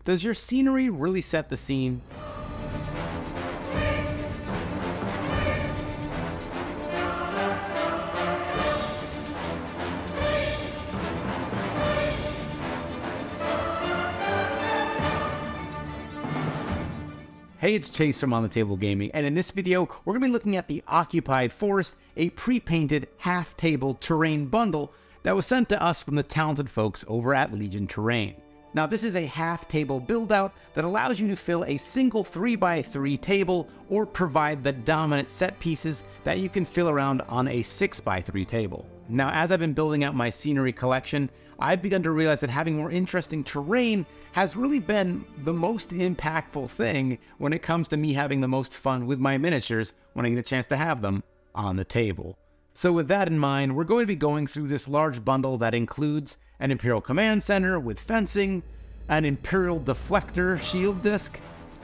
Does your scenery really set the scene? Hey, it's Chase from On the Table Gaming, and in this video, we're going to be looking at the Occupied Forest, a pre-painted half-table terrain bundle that was sent to us from the talented folks over at Legion Terrain. Now, this is a half-table build-out that allows you to fill a single 3x3 table or provide the dominant set pieces that you can fill around on a 6x3 table. Now, as I've been building out my scenery collection, I've begun to realize that having more interesting terrain has really been the most impactful thing when it comes to me having the most fun with my miniatures when I get a chance to have them on the table. So with that in mind, we're going to be going through this large bundle that includes an Imperial Command Center with fencing, an Imperial Deflector shield disc,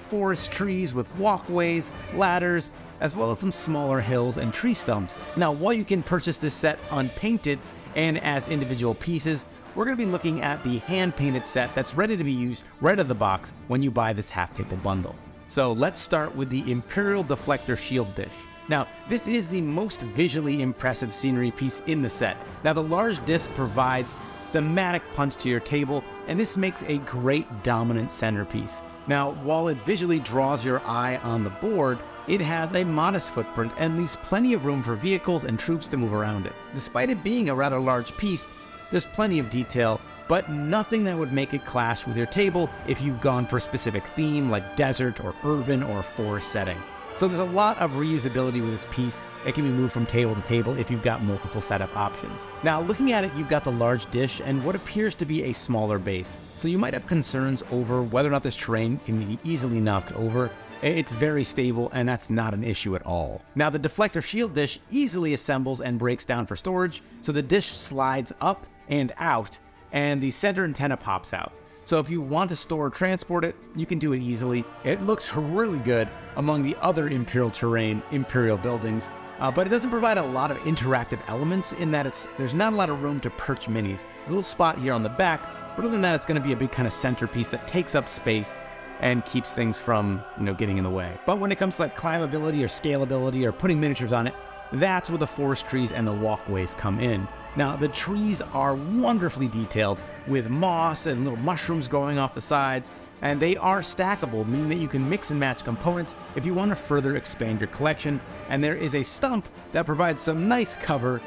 forest trees with walkways, ladders, as well as some smaller hills and tree stumps. Now, while you can purchase this set unpainted and as individual pieces, we're going to be looking at the hand-painted set that's ready to be used right out of the box when you buy this half-table bundle. So let's start with the Imperial Deflector shield dish. Now, this is the most visually impressive scenery piece in the set. Now, the large disc provides thematic punch to your table, and this makes a great dominant centerpiece. Now, while it visually draws your eye on the board, it has a modest footprint and leaves plenty of room for vehicles and troops to move around it. Despite it being a rather large piece, there's plenty of detail, but nothing that would make it clash with your table if you've gone for a specific theme like desert or urban or forest setting. So there's a lot of reusability with this piece. It can be moved from table to table if you've got multiple setup options. Now, looking at it, you've got the large dish and what appears to be a smaller base. So you might have concerns over whether or not this terrain can be easily knocked over. It's very stable, and that's not an issue at all. Now, the deflector shield dish easily assembles and breaks down for storage, so the dish slides up and out, and the center antenna pops out. So if you want to store or transport it, you can do it easily. It looks really good among the other Imperial Terrain Imperial buildings, but it doesn't provide a lot of interactive elements in that there's not a lot of room to perch minis. A little spot here on the back, but other than that, it's going to be a big kind of centerpiece that takes up space and keeps things from, getting in the way. But when it comes to like climbability or scalability or putting miniatures on it, that's where the forest trees and the walkways come in. Now, the trees are wonderfully detailed with moss and little mushrooms growing off the sides, and they are stackable, meaning that you can mix and match components if you want to further expand your collection. And there is a stump that provides some nice cover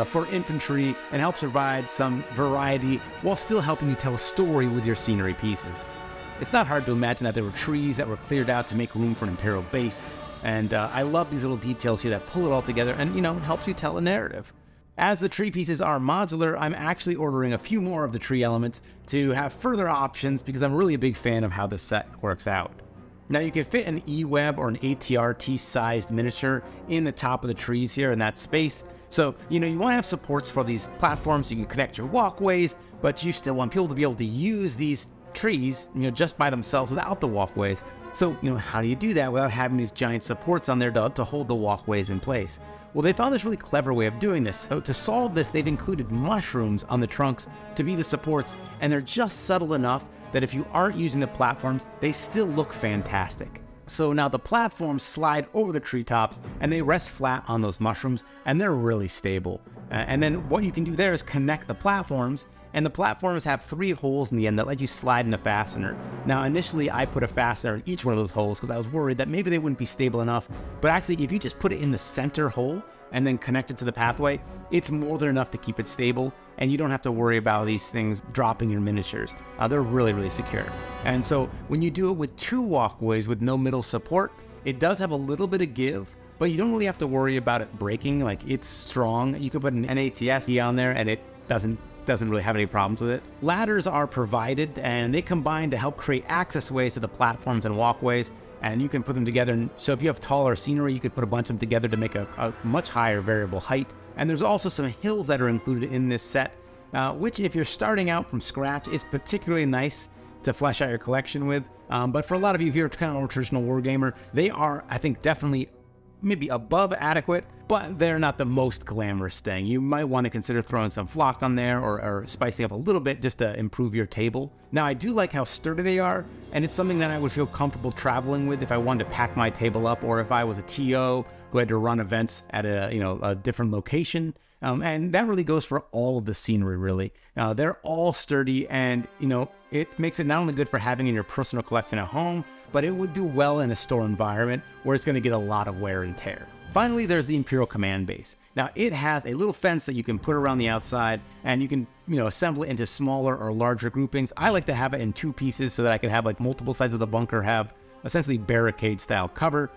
for infantry and helps provide some variety while still helping you tell a story with your scenery pieces. It's not hard to imagine that there were trees that were cleared out to make room for an Imperial base, and I love these little details here that pull it all together and, it helps you tell a narrative. As the tree pieces are modular, I'm actually ordering a few more of the tree elements to have further options because I'm really a big fan of how this set works out. Now, you can fit an E-Web or an ATRT-sized miniature in the top of the trees here in that space. So, you want to have supports for these platforms so you can connect your walkways, but you still want people to be able to use these trees, just by themselves without the walkways. So, how do you do that without having these giant supports on there to hold the walkways in place? Well, they found this really clever way of doing this. So to solve this, they've included mushrooms on the trunks to be the supports, and they're just subtle enough that if you aren't using the platforms, they still look fantastic. So now the platforms slide over the treetops, and they rest flat on those mushrooms, and they're really stable. And then what you can do there is connect the platforms, and the platforms have 3 holes in the end that let you slide in a fastener. Now, initially, I put a fastener in each one of those holes because I was worried that maybe they wouldn't be stable enough. But actually, if you just put it in the center hole and then connect it to the pathway, it's more than enough to keep it stable, and you don't have to worry about these things dropping your miniatures. They're really, really secure. And so when you do it with 2 walkways with no middle support, it does have a little bit of give, but you don't really have to worry about it breaking. Like, it's strong. You could put an NATS on there, and it doesn't really have any problems with it. Ladders are provided, and they combine to help create access ways to the platforms and walkways, and you can put them together. And so if you have taller scenery, you could put a bunch of them together to make a much higher variable height. And there's also some hills that are included in this set, which if you're starting out from scratch is particularly nice to flesh out your collection with. But for a lot of you, if you're kind of a more traditional wargamer, they are, I think, definitely maybe above adequate, but they're not the most glamorous thing. You might want to consider throwing some flock on there or spicing up a little bit just to improve your table. Now, I do like how sturdy they are, and it's something that I would feel comfortable traveling with if I wanted to pack my table up, or if I was a TO who had to run events at a different location. And that really goes for all of the scenery, really. They're all sturdy, and it makes it not only good for having in your personal collection at home, but it would do well in a store environment where it's going to get a lot of wear and tear. Finally, there's the Imperial Command Base. Now, it has a little fence that you can put around the outside, and you can assemble it into smaller or larger groupings. I like to have it in 2 pieces so that I can have like multiple sides of the bunker have essentially barricade-style cover,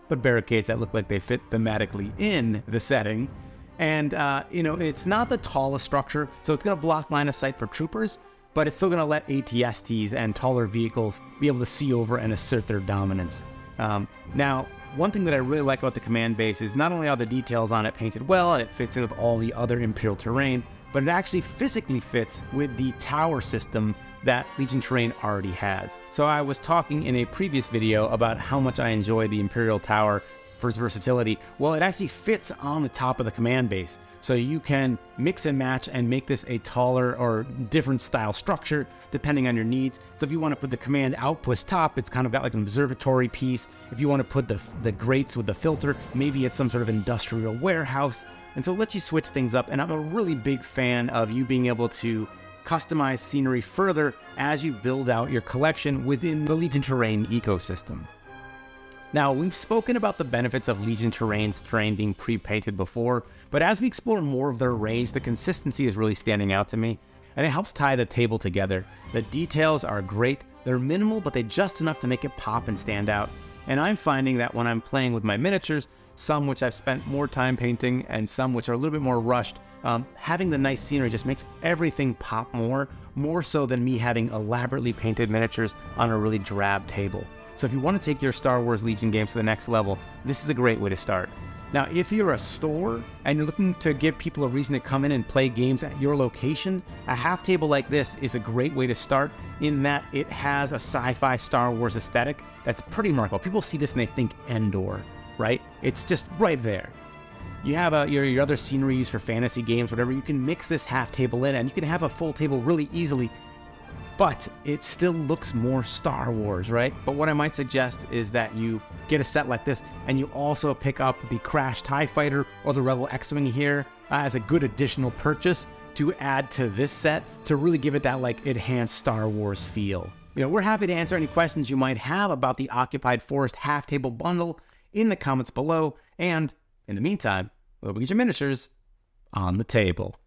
but barricades that look like they fit thematically in the setting. And, it's not the tallest structure, so it's going to block line of sight for troopers, but it's still going to let ATSTs and taller vehicles be able to see over and assert their dominance. Now, one thing that I really like about the command base is not only are the details on it painted well and it fits in with all the other Imperial terrain, but it actually physically fits with the tower system that Legion Terrain already has. So I was talking in a previous video about how much I enjoy the Imperial Tower for its versatility. Well, it actually fits on the top of the command base. So you can mix and match and make this a taller or different style structure depending on your needs. So if you want to put the command outpost top, it's kind of got like an observatory piece. If you want to put the grates with the filter, maybe it's some sort of industrial warehouse. And so it lets you switch things up. And I'm a really big fan of you being able to customize scenery further as you build out your collection within the Legion Terrain ecosystem. Now, we've spoken about the benefits of Legion Terrain's terrain being pre-painted before, but as we explore more of their range, the consistency is really standing out to me, and it helps tie the table together. The details are great, they're minimal, but they're just enough to make it pop and stand out. And I'm finding that when I'm playing with my miniatures, some which I've spent more time painting and some which are a little bit more rushed, having the nice scenery just makes everything pop more so than me having elaborately painted miniatures on a really drab table. So if you want to take your Star Wars Legion games to the next level, this is a great way to start. Now, if you're a store and you're looking to give people a reason to come in and play games at your location, a half table like this is a great way to start in that it has a sci-fi Star Wars aesthetic that's pretty remarkable. People see this and they think Endor, right? It's just right there. You have your other scenery used for fantasy games, whatever. You can mix this half table in and you can have a full table really easily, but it still looks more Star Wars, right? But what I might suggest is that you get a set like this and you also pick up the Crash TIE Fighter or the Rebel X-Wing here as a good additional purchase to add to this set to really give it that like enhanced Star Wars feel. We're happy to answer any questions you might have about the Occupied Forest half table bundle in the comments below. And in the meantime, we'll get your miniatures on the table.